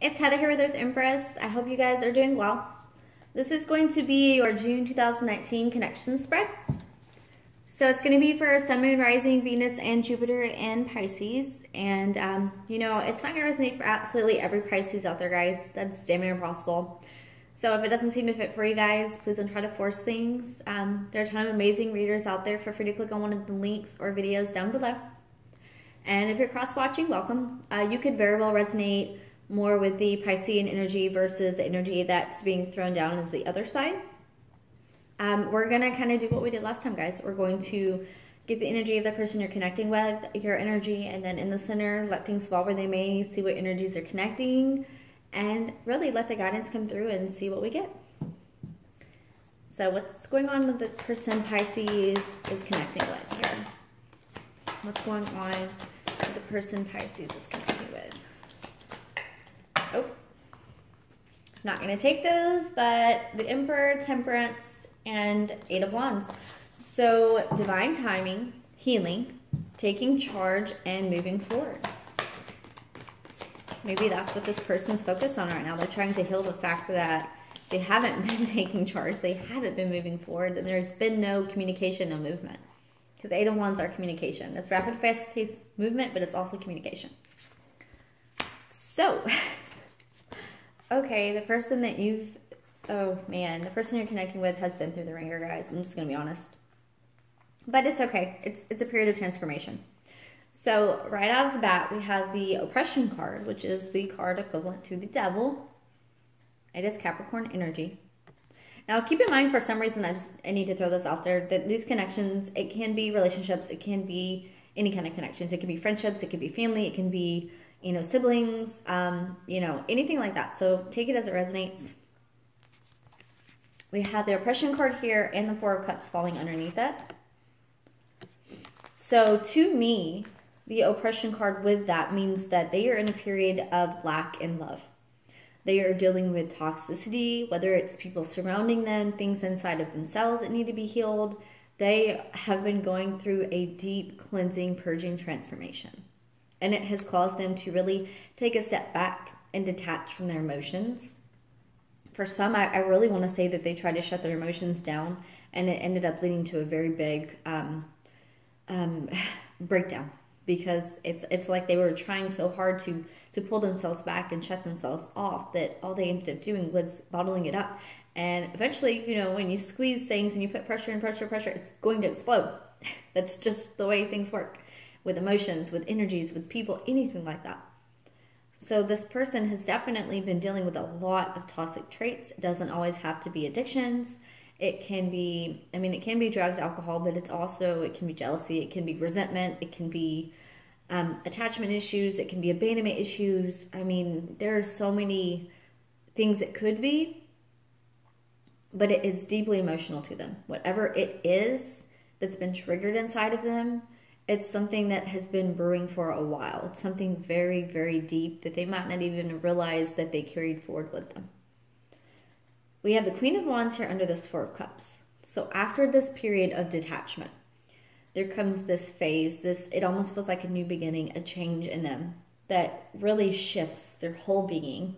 it's Heather here with Earth Empress. I hope you guys are doing well. This is going to be your June 2019 connection spread. So it's going to be for Sun, Moon, Rising, Venus, and Jupiter and Pisces. And, you know, it's not going to resonate for absolutely every Pisces out there, guys. That's damn near impossible. So if it doesn't seem to fit for you guys, please don't try to force things. There are a ton of amazing readers out there. Feel free to click on one of the links or videos down below. And if you're cross-watching, welcome. You could very well resonate more with the Piscean energy versus the energy that's being thrown down as the other side. We're going to kind of do what we did last time, guys. We're going to get the energy of the person you're connecting with, your energy, and then in the center, let things fall where they may, see what energies are connecting, and really let the guidance come through and see what we get. So what's going on with the person Pisces is connecting with here? What's going on with the person Pisces is connecting with? Oh, not going to take those, but the Emperor, Temperance, and Eight of Wands. So divine timing, healing, taking charge, and moving forward. Maybe that's what this person's focused on right now. They're trying to heal the fact that they haven't been taking charge. They haven't been moving forward. And there's been no communication, no movement. Because Eight of Wands are communication. It's rapid, fast-paced movement, but it's also communication. So, okay, the person that you've... Oh, man. The person you're connecting with has been through the ringer, guys. I'm just going to be honest. But it's okay. It's a period of transformation. So right out of the bat, we have the Oppression card, which is the card equivalent to the Devil. It is Capricorn energy. Now, keep in mind, for some reason, I need to throw this out there, that these connections, it can be relationships, it can be any kind of connections. It can be friendships, it can be family, it can be, you know, siblings, you know, anything like that. So take it as it resonates. We have the Oppression card here and the Four of Cups falling underneath it. So to me, the Oppression card with that means that they are in a period of lack in love. They are dealing with toxicity, whether it's people surrounding them, things inside of themselves that need to be healed. They have been going through a deep cleansing, purging transformation. And it has caused them to really take a step back and detach from their emotions. For some, I really want to say that they tried to shut their emotions down, and it ended up leading to a very big breakdown. Because it's like they were trying so hard to pull themselves back and shut themselves off that all they ended up doing was bottling it up. And eventually, you know, when you squeeze things and you put pressure and pressure, it's going to explode. That's just the way things work with emotions, with energies, with people, anything like that. So this person has definitely been dealing with a lot of toxic traits. It doesn't always have to be addictions. It can be, I mean, it can be drugs, alcohol, but it's also, it can be jealousy, it can be resentment, it can be attachment issues, it can be abandonment issues. I mean, there are so many things it could be, but it is deeply emotional to them. Whatever it is that's been triggered inside of them, it's something that has been brewing for a while. It's something very, very deep that they might not even realize that they carried forward with them. We have the Queen of Wands here under this Four of Cups. So after this period of detachment, there comes this phase, it almost feels like a new beginning, a change in them that really shifts their whole being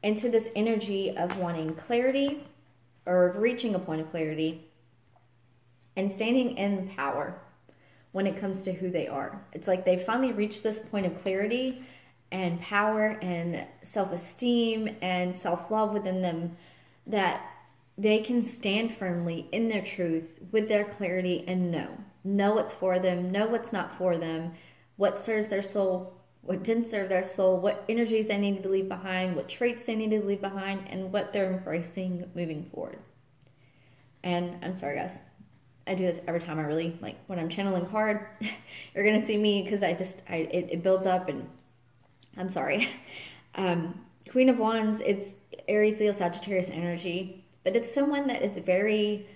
into this energy of wanting clarity, or of reaching a point of clarity and standing in power when it comes to who they are. It's like they finally reached this point of clarity and power and self-esteem and self-love within them, that they can stand firmly in their truth with their clarity and know what's for them, know what's not for them, what serves their soul, what didn't serve their soul, what energies they needed to leave behind, what traits they needed to leave behind, and what they're embracing moving forward. And I'm sorry, guys. I do this every time I really, like, when I'm channeling hard, you're going to see me, because it builds up, and I'm sorry. Queen of Wands, it's Aries, Leo, Sagittarius energy, but it's someone that is very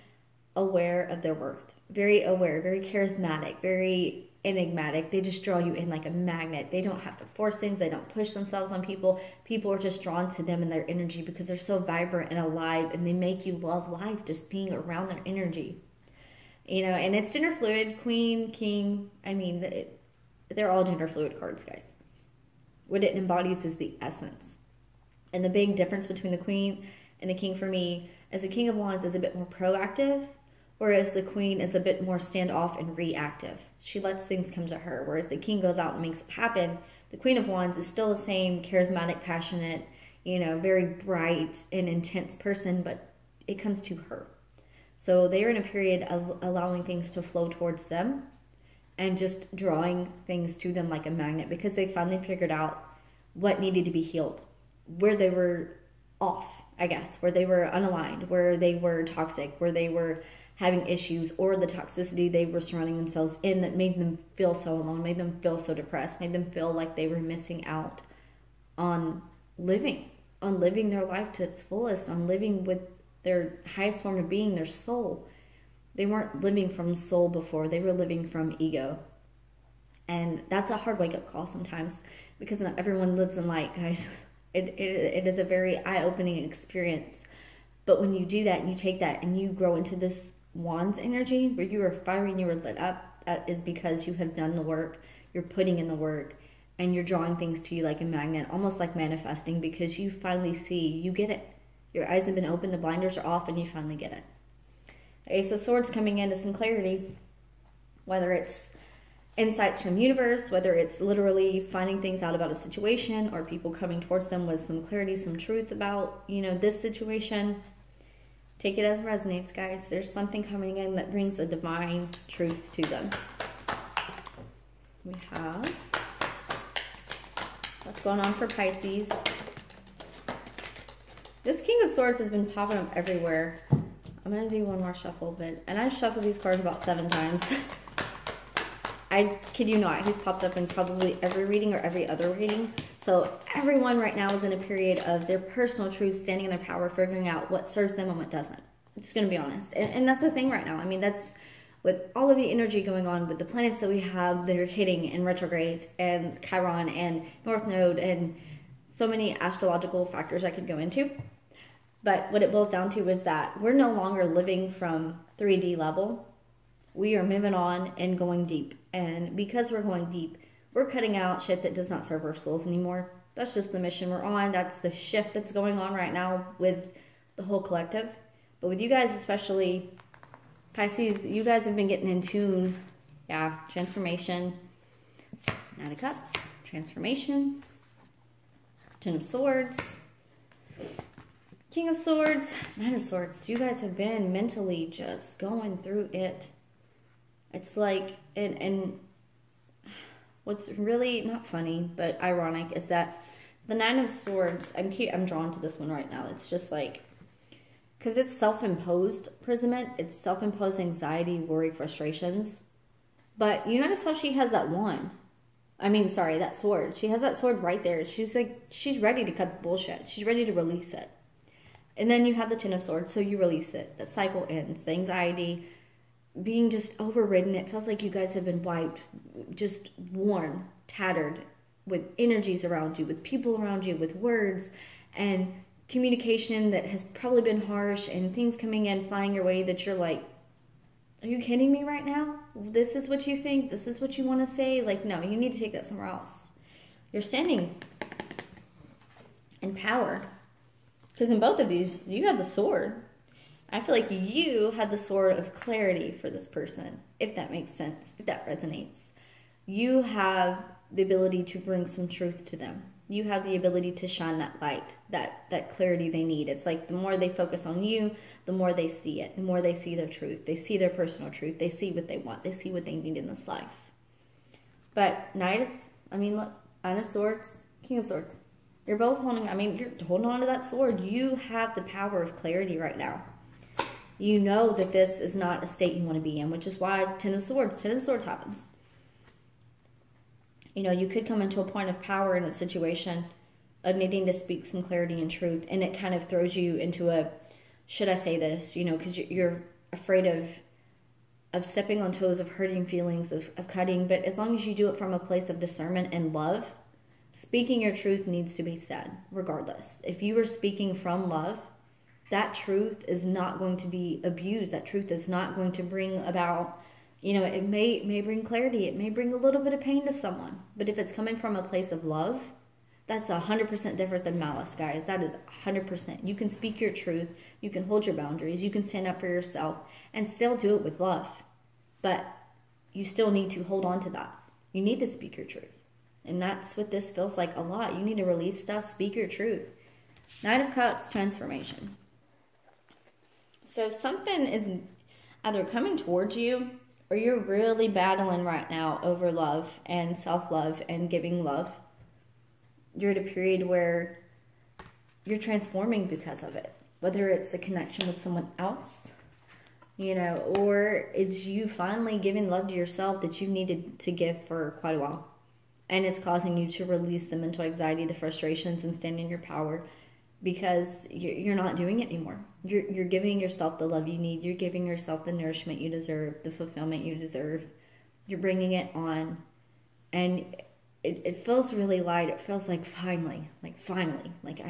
aware of their worth, very aware, very charismatic, very enigmatic. They just draw you in like a magnet. They don't have to force things. They don't push themselves on people. People are just drawn to them and their energy because they're so vibrant and alive, and they make you love life just being around their energy. You know, and it's gender fluid, queen, king. I mean, they're all gender fluid cards, guys. What it embodies is the essence. And the big difference between the Queen and the King for me is the King of Wands is a bit more proactive, whereas the Queen is a bit more standoff and reactive. She lets things come to her, whereas the King goes out and makes it happen. The Queen of Wands is still the same charismatic, passionate, very bright and intense person, but it comes to her. So they are in a period of allowing things to flow towards them and just drawing things to them like a magnet, because they finally figured out what needed to be healed, where they were off, I guess, where they were unaligned, where they were toxic, where they were having issues, or the toxicity they were surrounding themselves in that made them feel so alone, made them feel so depressed, made them feel like they were missing out on living their life to its fullest, on living with their highest form of being, their soul. They weren't living from soul before, they were living from ego. And that's a hard wake-up call sometimes, because not everyone lives in light, guys. It is a very eye-opening experience. But when you do that and you take that and you grow into this Wands energy where you are firing, you are lit up, that is because you have done the work, you're putting in the work, and you're drawing things to you like a magnet, almost like manifesting, because you finally see, you get it. Your eyes have been open, the blinders are off, and you finally get it. Ace of Swords coming into some clarity, whether it's insights from universe, whether it's literally finding things out about a situation, or people coming towards them with some clarity, some truth about, this situation. Take it as it resonates, guys. There's something coming in that brings a divine truth to them. We have what's going on for Pisces. This King of Swords has been popping up everywhere. I'm going to do one more shuffle, and I've shuffled these cards about 7 times. I kid you not, he's popped up in probably every reading or every other reading. So everyone right now is in a period of their personal truth, standing in their power, figuring out what serves them and what doesn't. I'm just going to be honest. And that's the thing right now. I mean, that's with all of the energy going on with the planets that we have that are hitting in retrogrades and Chiron and North Node and so many astrological factors I could go into. But what it boils down to is that we're no longer living from 3D level. We are moving on and going deep. And because we're going deep, we're cutting out shit that does not serve our souls anymore. That's just the mission we're on. That's the shift that's going on right now with the whole collective. But with you guys especially, Pisces, you guys have been getting in tune. Yeah, transformation. 9 of Cups, transformation. 10 of Swords. King of Swords, 9 of Swords. You guys have been mentally just going through it. It's like, and what's really not funny, but ironic is that the 9 of Swords, I'm drawn to this one right now. It's just like, because it's self-imposed imprisonment. It's self-imposed anxiety, worry, frustrations. But you notice how she has that wand. That sword. She has that sword right there. She's like, she's ready to cut the bullshit. She's ready to release it. And then you have the 10 of Swords, so you release it. That cycle ends. The anxiety, being just overridden. It feels like you guys have been wiped, just worn, tattered, with energies around you, with people around you, with words, and communication that has probably been harsh, and things coming in, flying your way that you're like, are you kidding me right now? This is what you think? This is what you want to say? Like, no, you need to take that somewhere else. You're standing in power. Because in both of these, you had the sword. I feel like you had the sword of clarity for this person, if that makes sense, if that resonates. You have the ability to bring some truth to them. You have the ability to shine that light, that clarity they need. It's like the more they focus on you, the more they see it, the more they see their truth. They see their personal truth. They see what they want. They see what they need in this life. But Nine of Swords, King of Swords. You're both holding, you're holding on to that sword. You have the power of clarity right now. You know that this is not a state you want to be in, which is why 10 of Swords happens. You could come into a point of power in a situation of needing to speak some clarity and truth, and it kind of throws you into a, should I say this, because you're afraid of stepping on toes, of hurting feelings, of cutting. But as long as you do it from a place of discernment and love, speaking your truth needs to be said, regardless. If you are speaking from love, that truth is not going to be abused. That truth is not going to bring about, it may bring clarity. It may bring a little bit of pain to someone. But if it's coming from a place of love, That's 100% different than malice, guys. That is 100%. You can speak your truth. You can hold your boundaries. You can stand up for yourself and still do it with love. But you still need to hold on to that. You need to speak your truth. And that's what this feels like a lot. You need to release stuff, speak your truth. Knight of Cups, transformation. So something is either coming towards you, or you're really battling right now over love and self-love and giving love. You're at a period where you're transforming because of it. Whether it's a connection with someone else, you know, or it's you finally giving love to yourself that you needed to give for quite a while. And it's causing you to release the mental anxiety, the frustrations, and stand in your power, because you're not doing it anymore. You're giving yourself the love you need. You're giving yourself the nourishment you deserve, the fulfillment you deserve. You're bringing it on. And it feels really light. It feels like finally. Like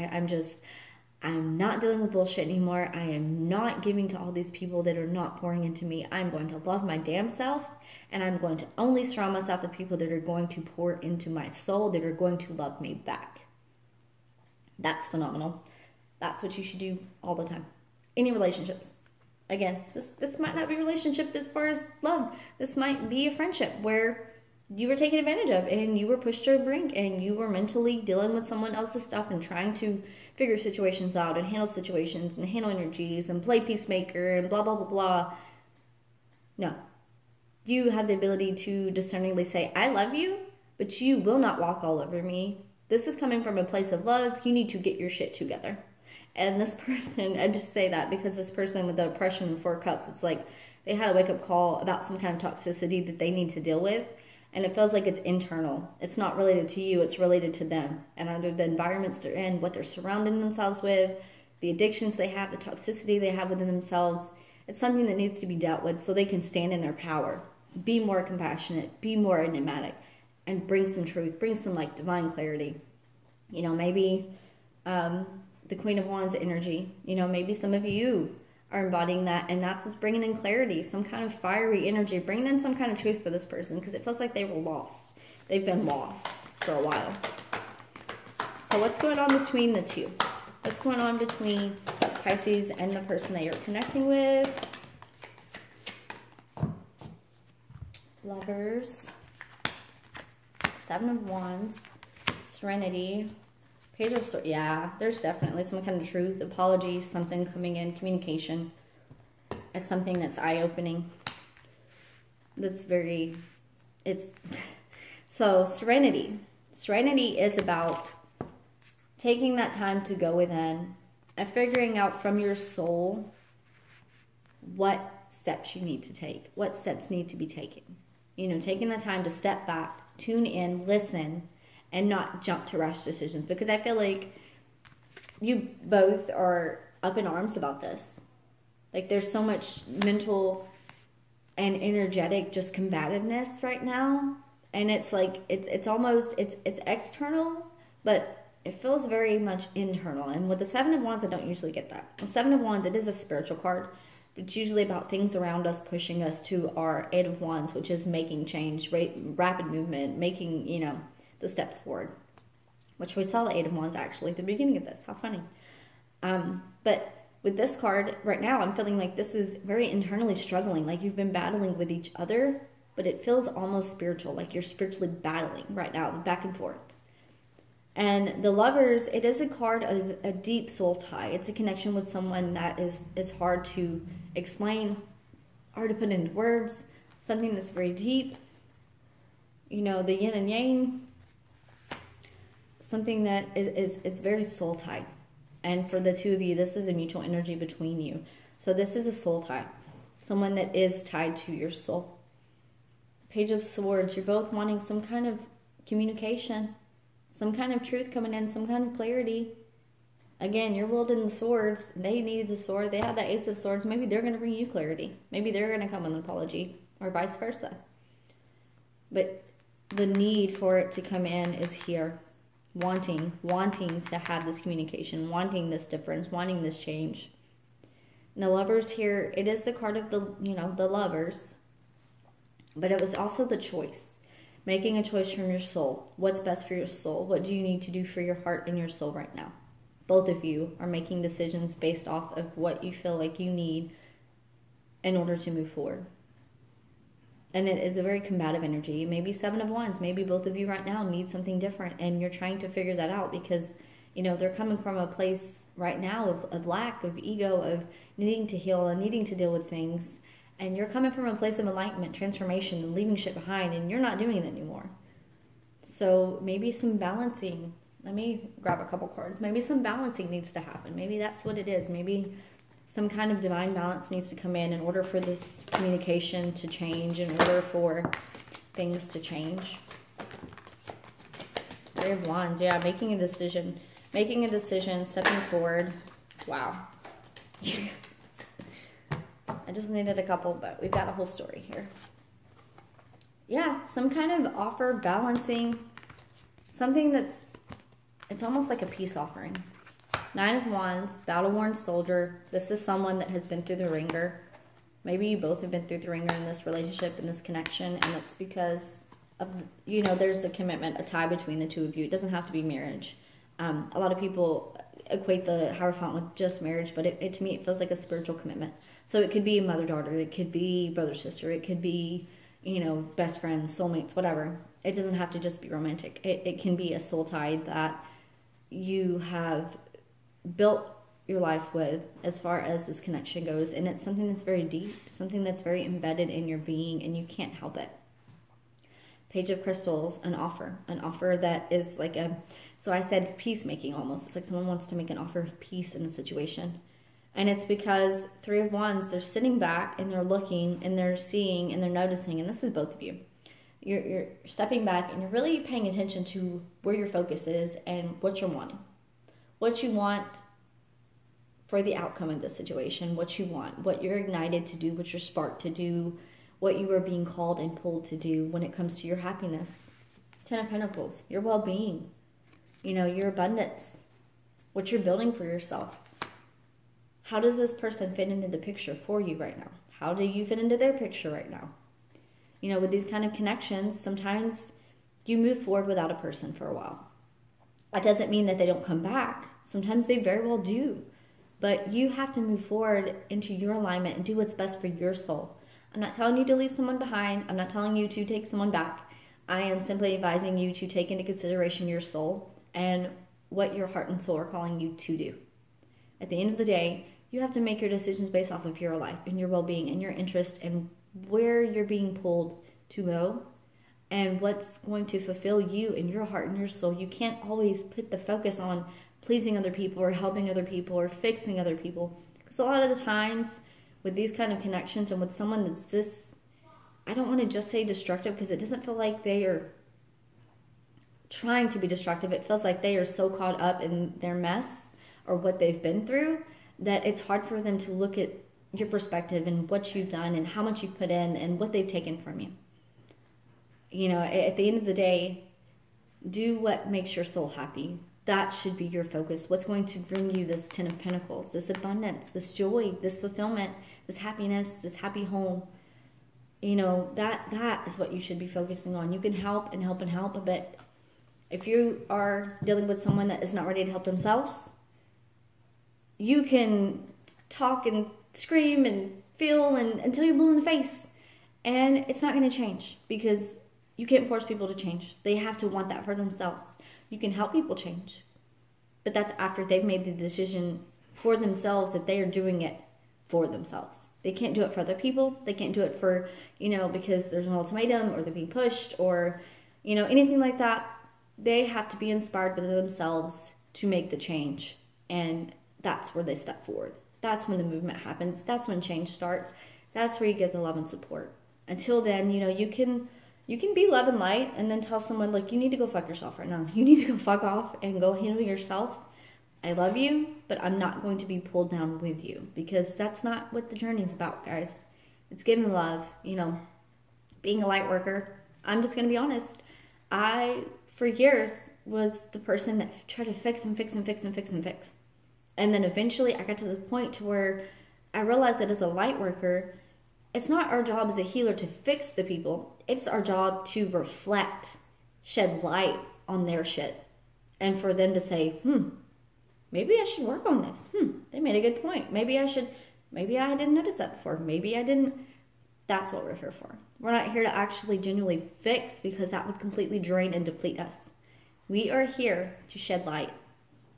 I'm not dealing with bullshit anymore. I am not giving to all these people that are not pouring into me. I'm going to love my damn self. And I'm going to only surround myself with people that are going to pour into my soul, that are going to love me back. That's phenomenal. That's what you should do all the time. Any relationships. Again, this might not be a relationship as far as love. This might be a friendship where you were taken advantage of and you were pushed to a brink and you were mentally dealing with someone else's stuff and trying to figure situations out and handle situations and handle energies and play peacemaker and blah, blah, blah, blah. No. You have the ability to discerningly say, I love you, but you will not walk all over me. This is coming from a place of love. You need to get your shit together. And this person, I just say that because this person with the oppression and 4 cups, it's like they had a wake-up call about some kind of toxicity that they need to deal with. And it feels like it's internal. It's not related to you. It's related to them. And either the environments they're in, what they're surrounding themselves with, the addictions they have, the toxicity they have within themselves, it's something that needs to be dealt with so they can stand in their power. Be more compassionate. Be more enigmatic. And bring some truth, bring some like divine clarity. You know, maybe the Queen of Wands energy, you know, maybe some of you are embodying that, and that's what's bringing in clarity, some kind of fiery energy, bringing in some kind of truth for this person, because it feels like they were lost. They've been lost for a while. So what's going on between the two? What's going on between Pisces and the person that you're connecting with? Lovers. 7 of Wands, Serenity, Page of Swords. Yeah, there's definitely some kind of truth, apologies, something coming in, communication. It's something that's eye-opening. That's very, so Serenity. Serenity is about taking that time to go within and figuring out from your soul what steps you need to take, what steps need to be taken. You know, taking the time to step back, tune in, listen, and not jump to rash decisions. Because I feel like you both are up in arms about this. Like there's so much mental and energetic just combativeness right now. And it's like, it's almost, it's external, but it feels very much internal. And with the 7 of Wands, I don't usually get that. The 7 of Wands, it is a spiritual card. It's usually about things around us pushing us to our 8 of Wands, which is making change, rapid movement, making, you know, the steps forward. Which we saw the 8 of Wands actually at the beginning of this. How funny. But with this card right now, I'm feeling like this is very internally struggling. Like you've been battling with each other, but it feels almost spiritual. Like you're spiritually battling right now, back and forth. And the Lovers, it is a card of a deep soul tie. It's a connection with someone that is hard to explain, hard to put into words, something that's very deep. You know, the yin and yang, something that is very soul tied. And for the two of you, this is a mutual energy between you. So this is a soul tie, someone that is tied to your soul. Page of Swords, you're both wanting some kind of communication, some kind of truth coming in, some kind of clarity. Again, you're wielding the swords. They needed the sword. They have the 8 of Swords. Maybe they're going to bring you clarity. Maybe they're going to come with an apology, or vice versa. But the need for it to come in is here. Wanting to have this communication, wanting this difference, wanting this change. And the Lovers here, it is the card of the, you know, the Lovers. But it was also the choice. Making a choice from your soul. What's best for your soul? What do you need to do for your heart and your soul right now? Both of you are making decisions based off of what you feel like you need in order to move forward. And it is a very combative energy. Maybe Seven of Wands. Maybe both of you right now need something different, and you're trying to figure that out because, you know, they're coming from a place right now of lack, of ego, of needing to heal and needing to deal with things. And you're coming from a place of enlightenment, transformation, and leaving shit behind, and you're not doing it anymore. So maybe some balancing. Let me grab a couple cards. Maybe some balancing needs to happen. Maybe that's what it is. Maybe some kind of divine balance needs to come in order for this communication to change, in order for things to change. Three of Wands. Yeah, making a decision. Making a decision, stepping forward. Wow. I just needed a couple, but we've got a whole story here. Yeah, some kind of offer, balancing, something that's, it's almost like a peace offering. Nine of Wands, battle-worn soldier. This is someone that has been through the ringer. Maybe you both have been through the ringer in this relationship, in this connection, and it's because of, you know, there's a commitment, a tie between the two of you. It doesn't have to be marriage. A lot of people equate the Hierophant with just marriage, but it to me, it feels like a spiritual commitment. So it could be mother-daughter, it could be brother-sister, it could be, you know, best friends, soulmates, whatever. It doesn't have to just be romantic. It can be a soul tie that you have built your life with as far as this connection goes. And it's something that's very deep, something that's very embedded in your being, and you can't help it. Page of Crystals, an offer that is like a, so I said peacemaking almost. It's like someone wants to make an offer of peace in a situation. And it's because Three of Wands, they're sitting back and they're looking and they're seeing and they're noticing. And this is both of you. You're stepping back and you're really paying attention to where your focus is and what you're wanting. What you want for the outcome of this situation. What you want. What you're ignited to do. What you're sparked to do. What you are being called and pulled to do when it comes to your happiness. Ten of Pentacles. Your well-being. You know, your abundance. What you're building for yourself. How does this person fit into the picture for you right now? How do you fit into their picture right now? You know, with these kind of connections, sometimes you move forward without a person for a while. That doesn't mean that they don't come back. Sometimes they very well do. But you have to move forward into your alignment and do what's best for your soul. I'm not telling you to leave someone behind. I'm not telling you to take someone back. I am simply advising you to take into consideration your soul and what your heart and soul are calling you to do. At the end of the day, you have to make your decisions based off of your life and your well-being and your interest and where you're being pulled to go and what's going to fulfill you and your heart and your soul. You can't always put the focus on pleasing other people or helping other people or fixing other people. Because a lot of the times with these kind of connections and with someone that's this, I don't want to just say destructive because it doesn't feel like they are trying to be destructive. It feels like they are so caught up in their mess or what they've been through that it's hard for them to look at your perspective and what you've done and how much you've put in and what they've taken from you. You know, at the end of the day, do what makes your soul happy. That should be your focus. What's going to bring you this Ten of Pentacles, this abundance, this joy, this fulfillment, this happiness, this happy home. You know, that is what you should be focusing on. You can help and help and help, but if you are dealing with someone that is not ready to help themselves, you can talk and scream and feel until you're blue in the face. And it's not going to change because you can't force people to change. They have to want that for themselves. You can help people change. But that's after they've made the decision for themselves that they are doing it for themselves. They can't do it for other people. They can't do it for, you know, because there's an ultimatum or they're being pushed or, you know, anything like that. They have to be inspired by themselves to make the change. And that's where they step forward. That's when the movement happens. That's when change starts. That's where you get the love and support. Until then, you know, you can be love and light and then tell someone, look, you need to go fuck yourself right now. You need to go fuck off and go handle yourself. I love you, but I'm not going to be pulled down with you because that's not what the journey is about, guys. It's giving love, you know, being a light worker. I'm just going to be honest. I, for years, was the person that tried to fix and fix and fix and fix and fix. And then eventually I got to the point to where I realized that as a light worker, it's not our job as a healer to fix the people. it's our job to reflect, shed light on their shit. And for them to say, maybe I should work on this. They made a good point. Maybe I didn't notice that before. Maybe I didn't. That's what we're here for. We're not here to actually genuinely fix, because that would completely drain and deplete us. We are here to shed light,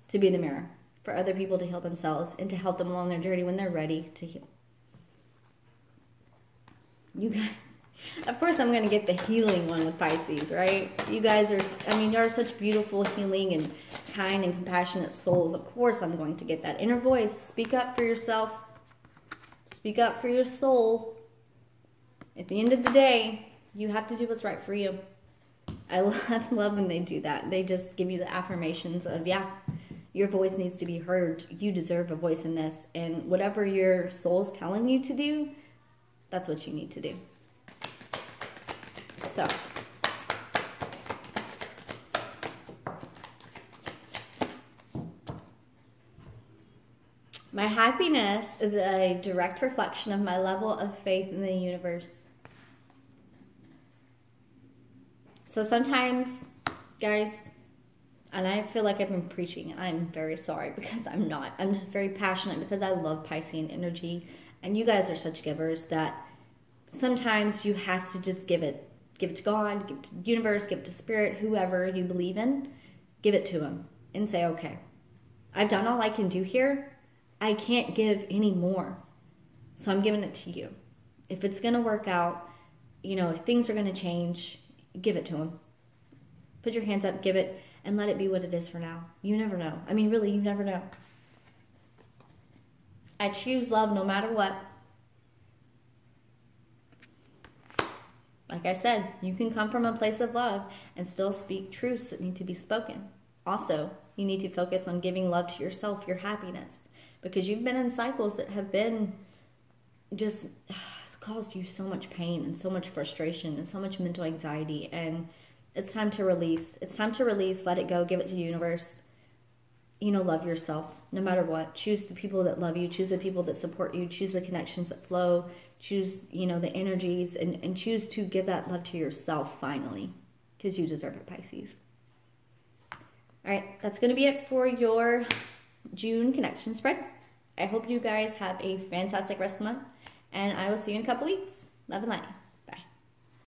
to be the mirror for other people to heal themselves and to help them along their journey when they're ready to heal. You guys, of course I'm going to get the healing one with Pisces, right? You guys are, you're such beautiful, healing, and kind and compassionate souls. Of course I'm going to get that inner voice. Speak up for yourself. Speak up for your soul. At the end of the day, you have to do what's right for you. I love when they do that. They just give you the affirmations of, yeah, your voice needs to be heard. You deserve a voice in this. And whatever your soul's telling you to do, that's what you need to do. So, my happiness is a direct reflection of my level of faith in the universe. So sometimes, guys, and I feel like I've been preaching, and I'm very sorry because I'm not. I'm just very passionate because I love Piscean energy. And you guys are such givers that sometimes you have to just give it. Give it to God, give it to the universe, give it to spirit, whoever you believe in. Give it to them and say, okay, I've done all I can do here. I can't give any more. So I'm giving it to you. If it's going to work out, if things are going to change, give it to them. Put your hands up, give it, and let it be what it is for now. You never know. Really, you never know. I choose love no matter what. Like I said, you can come from a place of love and still speak truths that need to be spoken. Also, you need to focus on giving love to yourself, your happiness, because you've been in cycles that have been just it's caused you so much pain and so much frustration and so much mental anxiety, and it's time to release. It's time to release, let it go, give it to the universe. Love yourself no matter what. Choose the people that love you, choose the people that support you, choose the connections that flow, choose, the energies, and choose to give that love to yourself finally, because you deserve it, Pisces. All right, that's going to be it for your June connection spread. I hope you guys have a fantastic rest of the month, and I will see you in a couple weeks. Love and light.